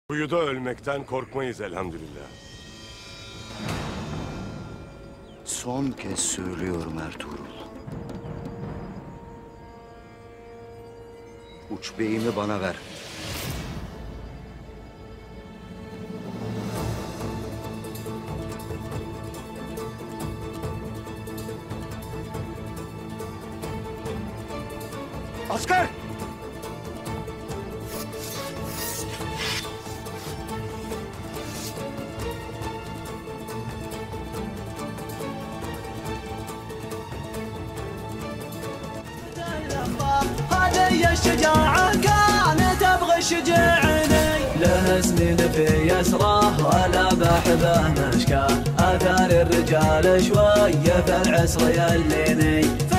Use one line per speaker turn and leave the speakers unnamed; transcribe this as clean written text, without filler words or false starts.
Kuyuda ölmekten korkmayız elhamdülillah.
Son kez söylüyorum Ertuğrul. Uç beyimi bana ver. Asker!
هذه الشجاعة كانت تبغى شجعني، له سنين في يسره ولا بحبه مشكاه، آثار الرجال شوية في العصر يليني.